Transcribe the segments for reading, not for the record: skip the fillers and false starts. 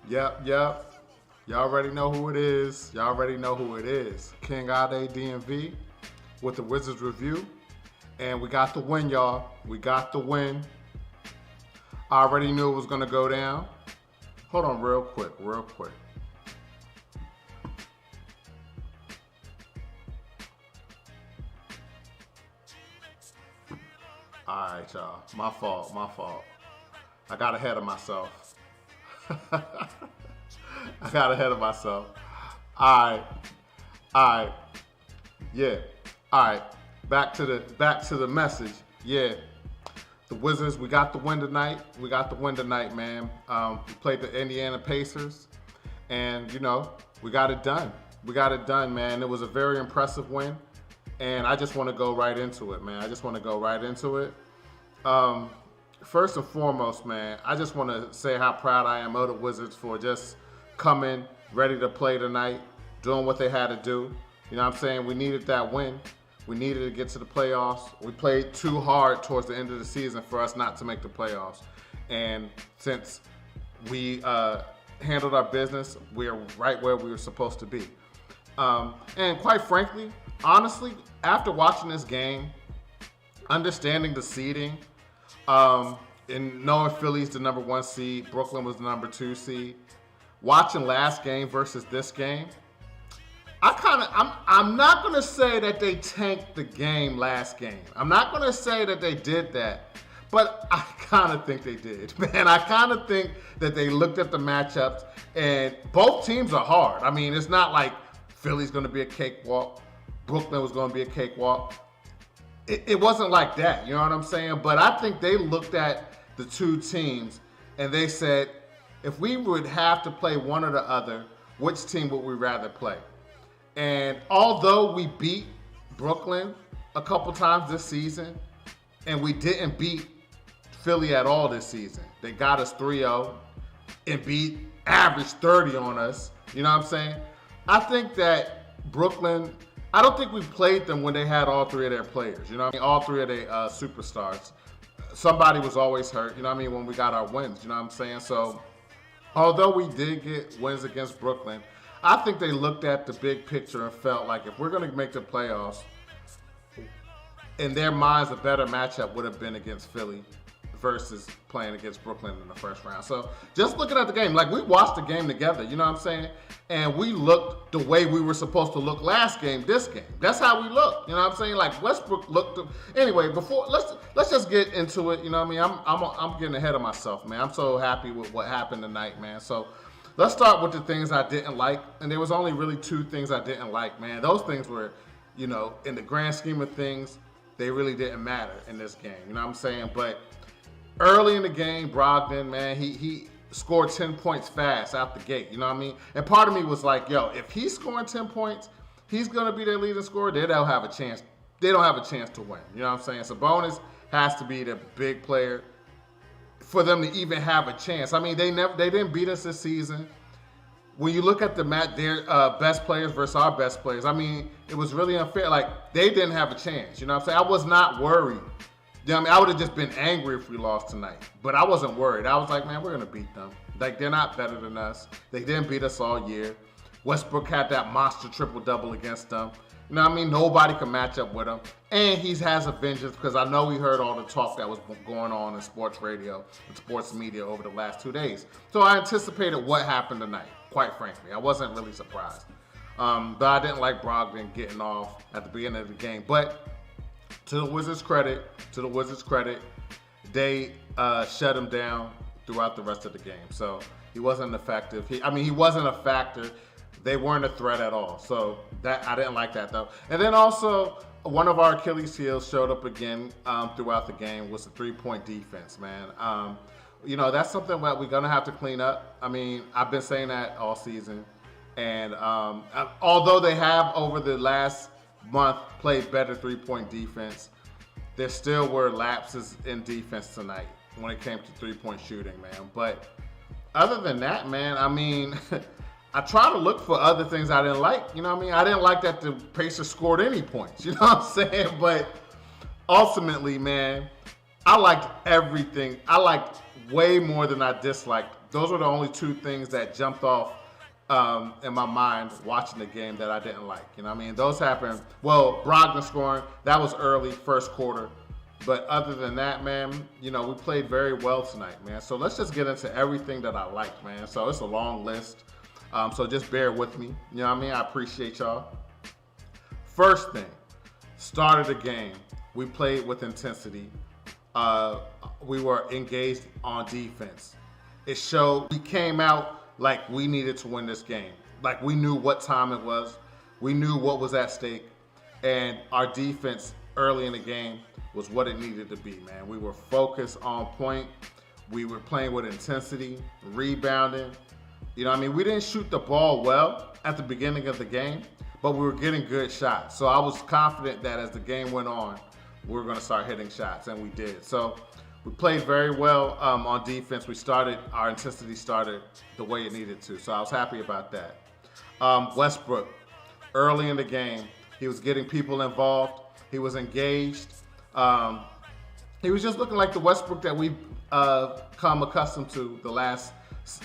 Yep. Y'all already know who it is. Y'all already know who it is. King Ade DMV with the Wizards review. And we got the win, y'all. We got the win. I already knew it was going to go down. Hold on real quick. All right, y'all. My fault. I got ahead of myself. I got ahead of myself. All right. Yeah. All right. Back to the message. Yeah. The Wizards, we got the win tonight. Man. We played the Indiana Pacers, and we got it done. Man. It was a very impressive win, and I just want to go right into it, man. First and foremost, man, I just want to say how proud I am of the Wizards for just coming ready to play tonight, doing what they had to do. You know what I'm saying? We needed that win. We needed to get to the playoffs. We played too hard towards the end of the season for us not to make the playoffs. And since we handled our business, we're right where we were supposed to be. And quite frankly, honestly, after watching this game, understanding the seeding, and knowing Philly's the number 1 seed, Brooklyn was the number 2 seed, watching last game versus this game, I'm not going to say that they tanked the game last game. I'm not going to say that they did that, but I kind of think they did, man. I kind of think that they looked at the matchups, and both teams are hard. I mean, it's not like Philly's going to be a cakewalk, Brooklyn was going to be a cakewalk. It wasn't like that, you know what I'm saying? But I think they looked at the two teams and they said, if we would have to play one or the other, which team would we rather play? And although we beat Brooklyn a couple times this season, and we didn't beat Philly at all this season, they got us 3-0 and beat average 30 on us, you know what I'm saying? I think that Brooklyn, I don't think we played them when they had all three of their players, you know what I mean? All three of their superstars. Somebody was always hurt, you know what I mean, when we got our wins, you know what I'm saying? So, although we did get wins against Brooklyn, I think they looked at the big picture and felt like if we're going to make the playoffs, in their minds, a better matchup would have been against Philly versus playing against Brooklyn in the first round. So just looking at the game, like we watched the game together, you know what I'm saying? And we looked the way we were supposed to look last game, this game. That's how we looked, you know what I'm saying? Like Westbrook looked. Anyway, before let's just get into it. You know what I mean? I'm getting ahead of myself, man. I'm so happy with what happened tonight, man. So let's start with the things I didn't like, and there was only really 2 things I didn't like, man. Those things were, in the grand scheme of things, they really didn't matter in this game. You know what I'm saying? But early in the game, Brogdon, man, he scored 10 points fast out the gate. You know what I mean? And part of me was like, yo, if he's scoring 10 points, he's going to be their leading scorer. They don't have a chance. They don't have a chance to win. You know what I'm saying? Sabonis has to be the big player for them to even have a chance. I mean, they didn't beat us this season. When you look at their best players versus our best players, I mean, it was really unfair. Like, they didn't have a chance. You know what I'm saying? I was not worried. You know what I mean? I would have just been angry if we lost tonight. But I wasn't worried. I was like, man, we're going to beat them. Like, they're not better than us. They didn't beat us all year. Westbrook had that monster triple-double against them. You know what I mean? Nobody can match up with him. And he has a vengeance because I know we heard all the talk that was going on in sports radio and sports media over the last 2 days. So I anticipated what happened tonight, quite frankly. I wasn't really surprised. But I didn't like Brogdon getting off at the beginning of the game. But to the Wizards' credit, they shut him down throughout the rest of the game. So he wasn't effective. He wasn't a factor. They weren't a threat at all. So that I didn't like that, though. And then also, one of our Achilles heels showed up again throughout the game was the three-point defense, man. That's something that we're going to have to clean up. I mean, I've been saying that all season. And although they have, over the last month, played better three-point defense, there still were lapses in defense tonight when it came to three-point shooting, man. But other than that, man, I mean, I try to look for other things I didn't like. You know what I mean? I didn't like that the Pacers scored any points. You know what I'm saying? But ultimately, man, I liked everything. I liked way more than I disliked those were the only two things that jumped off in my mind watching the game that I didn't like. You know what I mean? Those happened. Well, Brogdon scoring, that was early, first quarter. But other than that, man, you know, we played very well tonight, man. So let's just get into everything that I like, man. So it's a long list. So just bear with me. You know what I mean? I appreciate y'all. First thing, started the game. We played with intensity. We were engaged on defense. It showed we came out like we needed to win this game. Like we knew what time it was. We knew what was at stake. And our defense early in the game was what it needed to be, man. We were focused on point. We were playing with intensity, rebounding. You know what I mean? We didn't shoot the ball well at the beginning of the game, but we were getting good shots. So I was confident that as the game went on, we were going to start hitting shots, and we did. So we played very well on defense. Our intensity started the way it needed to. So I was happy about that. Westbrook, early in the game, he was getting people involved. He was engaged. He was just looking like the Westbrook that we've come accustomed to the last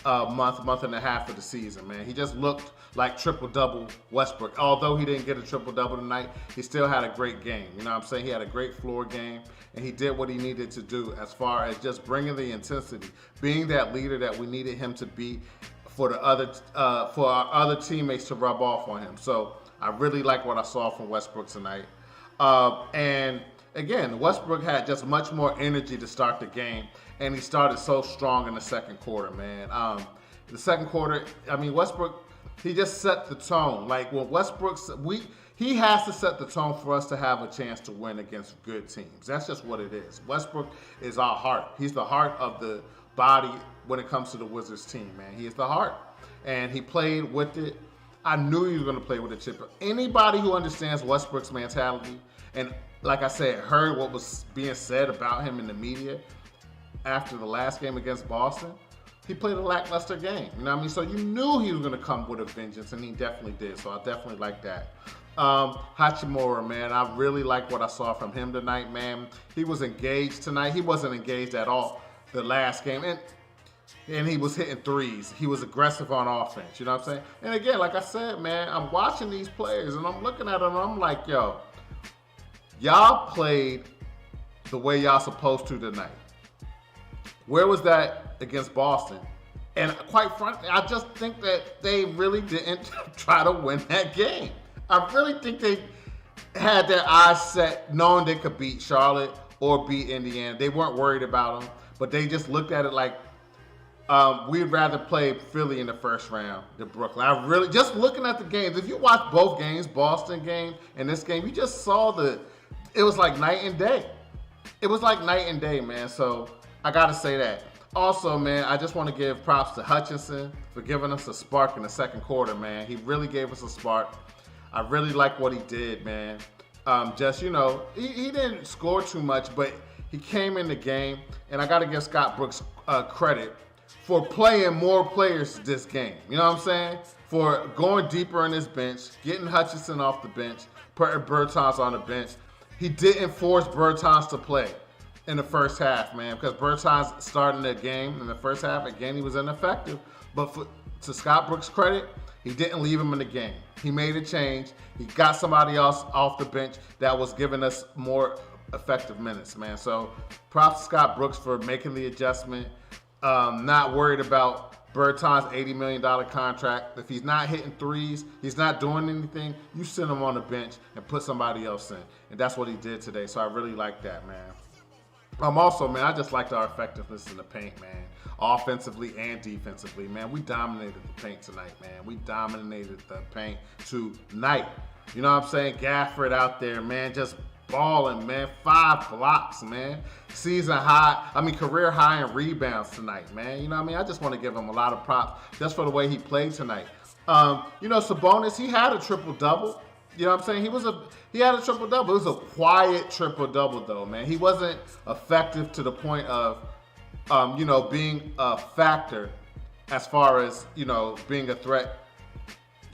month and a half of the season, man. He just looked like triple-double Westbrook. Although he didn't get a triple-double tonight, he still had a great game. You know what I'm saying? He had a great floor game, and he did what he needed to do as far as just bringing the intensity, being that leader that we needed him to be for our other teammates to rub off on him. So I really like what I saw from Westbrook tonight. And again, Westbrook had just much more energy to start the game, and he started so strong in the second quarter, man. The second quarter, I mean, Westbrook, he just set the tone. Like when he has to set the tone for us to have a chance to win against good teams. That's just what it is. Westbrook is our heart. He's the heart of the body when it comes to the Wizards team, man. He is the heart, and he played with it. I knew he was going to play with a chip. Anybody who understands Westbrook's mentality, and like I said, heard what was being said about him in the media after the last game against Boston, he played a lackluster game. You know what I mean? So you knew he was going to come with a vengeance, and he definitely did. So I definitely like that. Hachimura, man, I really like what I saw from him tonight, man. He was engaged tonight. He wasn't engaged at all the last game. And he was hitting threes. He was aggressive on offense. You know what I'm saying? And again, like I said, man, I'm watching these players, and I'm looking at them, and I'm like, yo, y'all played the way y'all supposed to tonight. Where was that against Boston? And quite frankly, I just think that they really didn't try to win that game. I really think they had their eyes set knowing they could beat Charlotte or beat Indiana. They weren't worried about them, but they just looked at it like we'd rather play Philly in the first round than Brooklyn. I really, just looking at the games, if you watch both games, Boston game and this game, you just saw it was like night and day. It was like night and day, man. So I got to say that. Also, man, I just want to give props to Hutchinson for giving us a spark in the second quarter, man. He really gave us a spark. I really like what he did, man. Just, you know, he didn't score too much, but he came in the game, and I got to give Scott Brooks credit for playing more players this game. You know what I'm saying? For going deeper in his bench, getting Hutchinson off the bench, putting Bertans on the bench. He didn't force Bertans to play in the first half, man, because Bertans starting the game in the first half, again, he was ineffective. But to Scott Brooks' credit, he didn't leave him in the game. He made a change. He got somebody else off the bench that was giving us more effective minutes, man. So props to Scott Brooks for making the adjustment. Not worried about Bertans' $80 million contract. If he's not hitting threes, he's not doing anything, you send him on the bench and put somebody else in. And that's what he did today. So I really like that, man. Also, man, I just liked our effectiveness in the paint, man. Offensively and defensively, man. We dominated the paint tonight, man. We dominated the paint tonight. You know what I'm saying? Gafford out there, man, just balling, man. 5 blocks, man. Career high in rebounds tonight, man. You know what I mean? I just want to give him a lot of props just for the way he played tonight. Sabonis, he had a triple-double. You know what I'm saying? He had a triple-double. It was a quiet triple-double, though, man. He wasn't effective to the point of, being a factor as far as, being a threat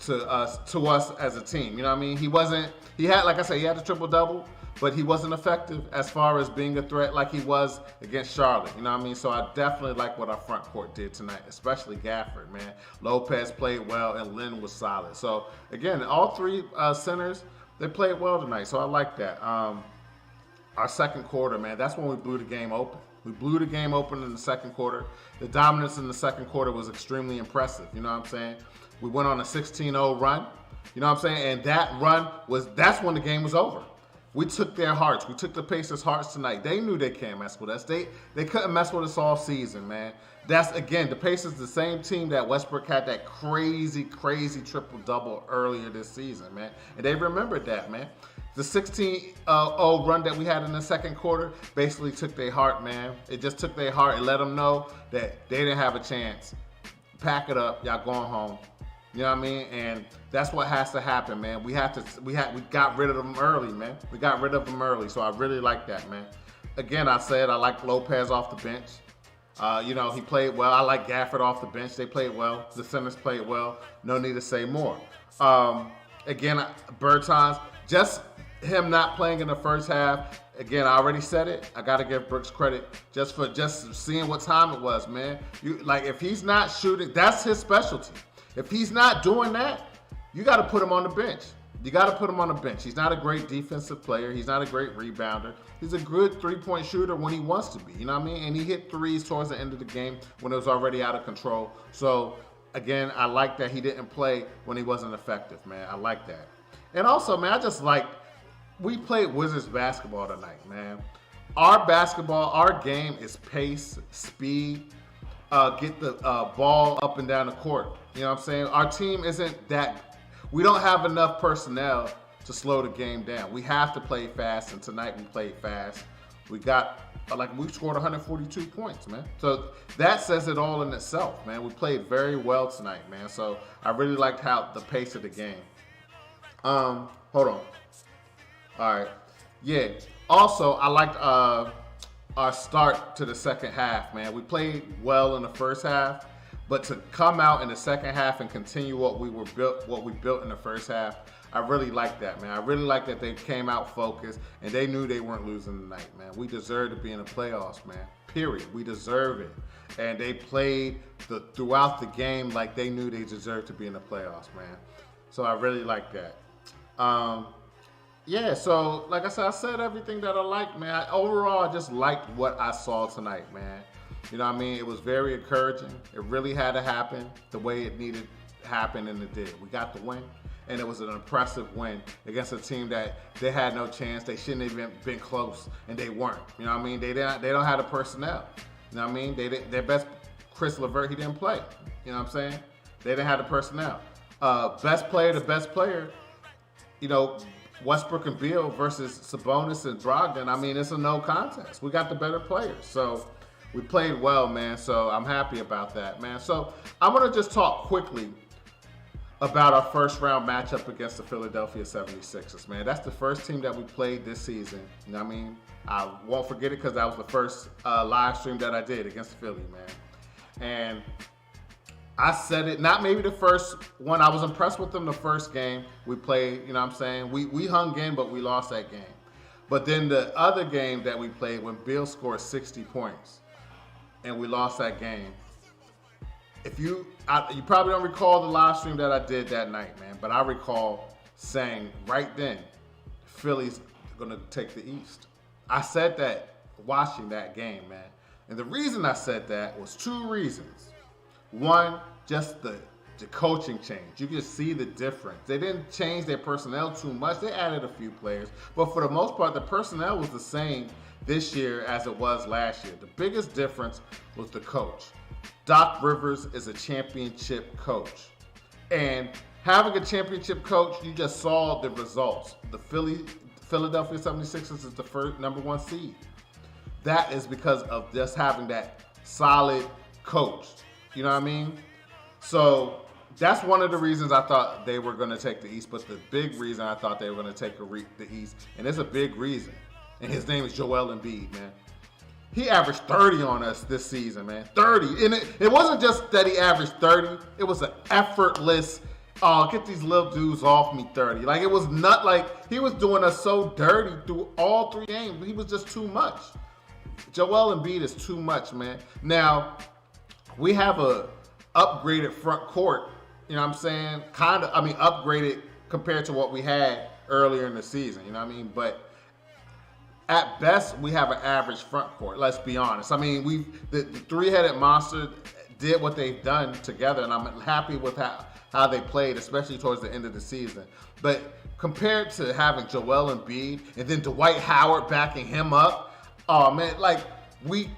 to us as a team. You know what I mean? He had a triple-double, but he wasn't effective as far as being a threat like he was against Charlotte. You know what I mean? So I definitely like what our front court did tonight, especially Gafford, man. Lopez played well, and Lynn was solid. So, again, all three centers, they played well tonight, so I like that. Our second quarter, man, that's when we blew the game open. We blew the game open in the second quarter. The dominance in the second quarter was extremely impressive. You know what I'm saying? We went on a 16-0 run. You know what I'm saying? And that run that's when the game was over. We took their hearts. We took the Pacers' hearts tonight. They knew they can't mess with us. They couldn't mess with us all season, man. That's, again, the Pacers, the same team that Westbrook had that crazy, crazy triple-double earlier this season, man. And they remembered that, man. The 16-0 run that we had in the second quarter basically took their heart, man. It just took their heart and let them know that they didn't have a chance. Pack it up. Y'all going home. You know what I mean? And that's what has to happen, man. We got rid of them early, man. We got rid of them early, so I really like that, man. Again, I said I like Lopez off the bench. He played well. I like Gafford off the bench. They played well. The centers played well. No need to say more. Again, Bertans, just him not playing in the first half. Again, I already said it. I got to give Brooks credit just for seeing what time it was, man. If he's not shooting, that's his specialty. If he's not doing that, you got to put him on the bench. You got to put him on the bench. He's not a great defensive player. He's not a great rebounder. He's a good three-point shooter when he wants to be. You know what I mean? And he hit threes towards the end of the game when it was already out of control. So, again, I like that he didn't play when he wasn't effective, man. I like that. And also, man, we played Wizards basketball tonight, man. Our game is pace, speed, get the ball up and down the court. You know what I'm saying? Our team isn't that. We don't have enough personnel to slow the game down. We have to play fast, and tonight we played fast. We scored 142 points, man. So that says it all in itself, man. We played very well tonight, man. So I really liked how the pace of the game. Hold on. All right. Yeah. Also, I liked our start to the second half, man. We played well in the first half, but to come out in the second half and continue what we built in the first half, I really like that, man. I really like that they came out focused and they knew they weren't losing tonight, man. We deserve to be in the playoffs, man. Period. We deserve it. And they played throughout the game like they knew they deserved to be in the playoffs, man. So I really like that. Yeah, so like I said everything that I like, man. Overall, I just liked what I saw tonight, man. You know what I mean? It was very encouraging. It really had to happen the way it needed to happen, and it did. We got the win, and it was an impressive win against a team that they had no chance. They shouldn't have even been close, and they weren't. You know what I mean? They don't have the personnel. You know what I mean? Their best, Chris LeVert, he didn't play. You know what I'm saying? They didn't have the personnel. Best player to best player, you know, Westbrook and Beal versus Sabonis and Brogdon. I mean, it's a no contest. We got the better players. So we played well, man. So I'm happy about that, man. So I'm going to just talk quickly about our first round matchup against the Philadelphia 76ers, man. That's the first team that we played this season. You know what I mean? I won't forget it because that was the first live stream that I did against Philly, man. And I said it, not maybe the first one. I was impressed with them the first game we played, you know what I'm saying? We hung in, but we lost that game. But then the other game that we played when Bill scored 60 points and we lost that game. You probably don't recall the live stream that I did that night, man, but I recall saying right then, Philly's going to take the East. I said that watching that game, man. And the reason I said that was two reasons. One, just the coaching change. You can see the difference. They didn't change their personnel too much. They added a few players. But for the most part, the personnel was the same this year as it was last year. The biggest difference was the coach. Doc Rivers is a championship coach. And having a championship coach, you just saw the results. The Philadelphia 76ers is the first number one seed. That is because of just having that solid coach. You know what I mean? So that's one of the reasons I thought they were going to take the East. But the big reason I thought they were going to take the East, and it's a big reason, and his name is Joel Embiid, man. He averaged 30 on us this season, man. 30. And it wasn't just that he averaged 30. It was an effortless oh, get these little dudes off me 30. Like, it was not like he was doing us so dirty through all 3 games. He was just too much. Joel Embiid is too much, man. Now, we have a upgraded front court, you know what I'm saying? Upgraded compared to what we had earlier in the season, you know what I mean? But at best, we have an average front court, let's be honest. I mean, the three-headed monster did what they've done together, and I'm happy with how they played, especially towards the end of the season. But compared to having Joel Embiid and then Dwight Howard backing him up, oh man, like we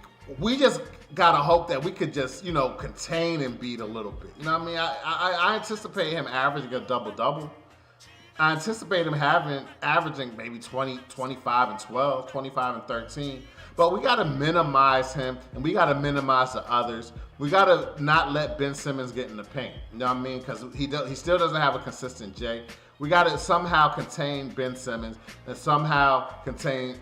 just gotta hope that we could just, you know, contain Embiid a little bit. You know what I mean? I anticipate him averaging a double-double. I anticipate him averaging maybe 20, 25 and 12, 25 and 13. But we got to minimize him, and we got to minimize the others. We got to not let Ben Simmons get in the paint. You know what I mean? Because he still doesn't have a consistent J. We got to somehow contain Ben Simmons and somehow contain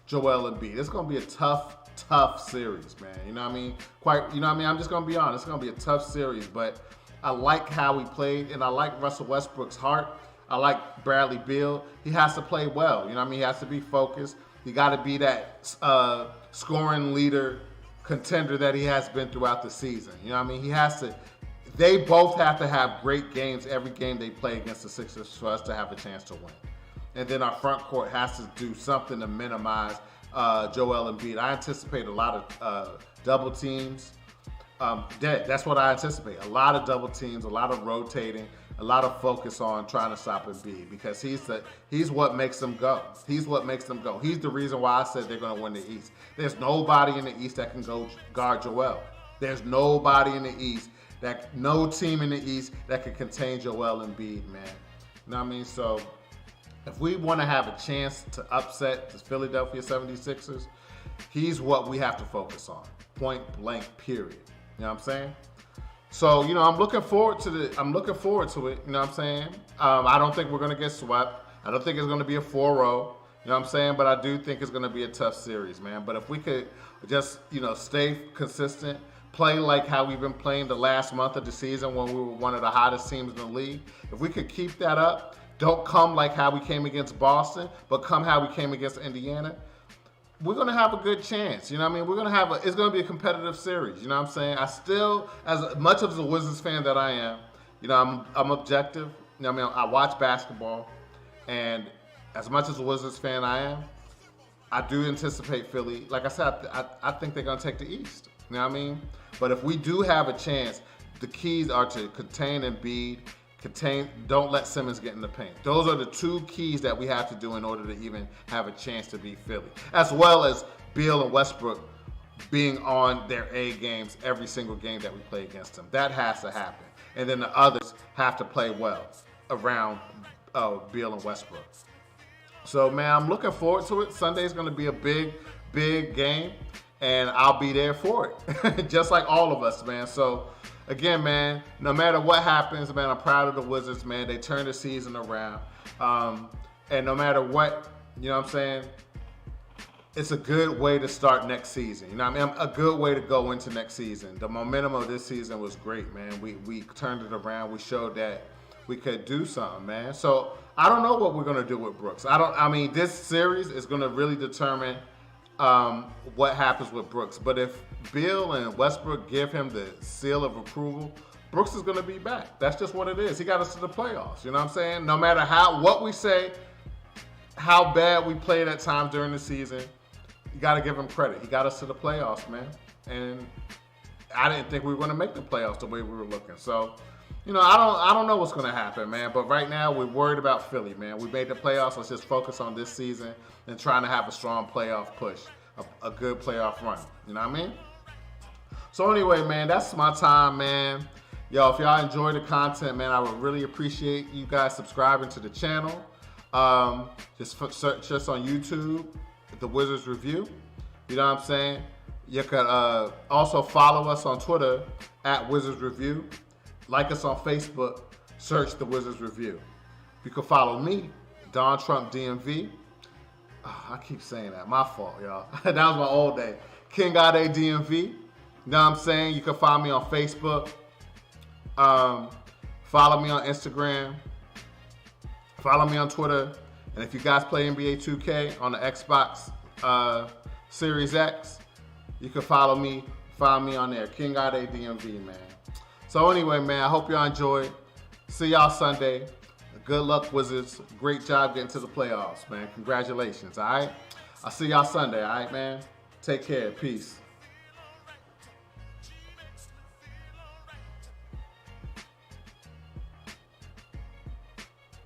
Joel Embiid. It's going to be a tough series, man. You know what I mean? I'm just going to be honest. It's going to be a tough series, but I like how he played, and I like Russell Westbrook's heart. I like Bradley Beal. He has to play well. You know what I mean? He has to be focused. He got to be that scoring leader contender that he has been throughout the season. You know what I mean? They both have to have great games every game they play against the Sixers for us to have a chance to win. And then our front court has to do something to minimize Joel Embiid. I anticipate a lot of double teams. That's what I anticipate. A lot of double teams, a lot of rotating, a lot of focus on trying to stop Embiid because he's what makes them go. He's what makes them go. He's the reason why I said they're going to win the East. There's nobody in the East that can go guard Joel. There's nobody in the East no team in the East that can contain Joel Embiid, man. You know what I mean? So if we want to have a chance to upset the Philadelphia 76ers, he's what we have to focus on. Point blank, period. You know what I'm saying? So, you know, I'm looking forward to it. You know what I'm saying? I don't think we're going to get swept. I don't think it's going to be a 4-0. You know what I'm saying? But I do think it's going to be a tough series, man. But if we could just, you know, stay consistent, play like how we've been playing the last month of the season when we were one of the hottest teams in the league, if we could keep that up, don't come like how we came against Boston, but come how we came against Indiana, we're going to have a good chance. You know what I mean? It's going to be a competitive series. You know what I'm saying? I still, as much of a Wizards fan that I am, you know, I'm objective. You know what I mean? I watch basketball, and as much as a Wizards fan I am, I do anticipate Philly. Like I said, I think they're going to take the East. You know what I mean? But if we do have a chance, the keys are to contain Embiid, don't let Simmons get in the paint. Those are the 2 keys that we have to do in order to even have a chance to beat Philly. As well as Beal and Westbrook being on their A games every single game that we play against them. That has to happen. And then the others have to play well around Beal and Westbrook. So, man, I'm looking forward to it. Sunday's going to be a big game, and I'll be there for it. Just like all of us, man. So, again, man, no matter what happens, man, I'm proud of the Wizards, man. They turned the season around. And no matter what, you know what I'm saying, it's a good way to start next season. You know what I mean? A good way to go into next season. The momentum of this season was great, man. We turned it around. We showed that we could do something, man. So I don't know what we're going to do with Brooks. This series is going to really determine what happens with Brooks. But if Beal and Westbrook give him the seal of approval, Brooks is going to be back. That's just what it is. He got us to the playoffs. You know what I'm saying? No matter what we say, how bad we played at times during the season, you got to give him credit. He got us to the playoffs, man. And I didn't think we were going to make the playoffs the way we were looking. So, you know, I don't know what's going to happen, man. But right now, we're worried about Philly, man. We made the playoffs. Let's just focus on this season and trying to have a strong playoff push, a good playoff run. You know what I mean? So anyway, man, that's my time, man. Yo, if y'all enjoy the content, man, I would really appreciate you guys subscribing to the channel. Just search us on YouTube, The Wizards Review. You know what I'm saying? You could also follow us on Twitter at Wizards Review. Like us on Facebook, search The Wizards Review. You can follow me, Don Trump DMV. Oh, I keep saying that. My fault, y'all. That was my old day. King Ade DMV. You know what I'm saying? You can find me on Facebook. Follow me on Instagram. Follow me on Twitter. And if you guys play NBA 2K on the Xbox Series X, you can follow me. Find me on there, King Ade DMV, man. So anyway, man, I hope y'all enjoyed. See y'all Sunday. Good luck, Wizards. Great job getting to the playoffs, man. Congratulations, all right? I'll see y'all Sunday, all right, man? Take care. Peace.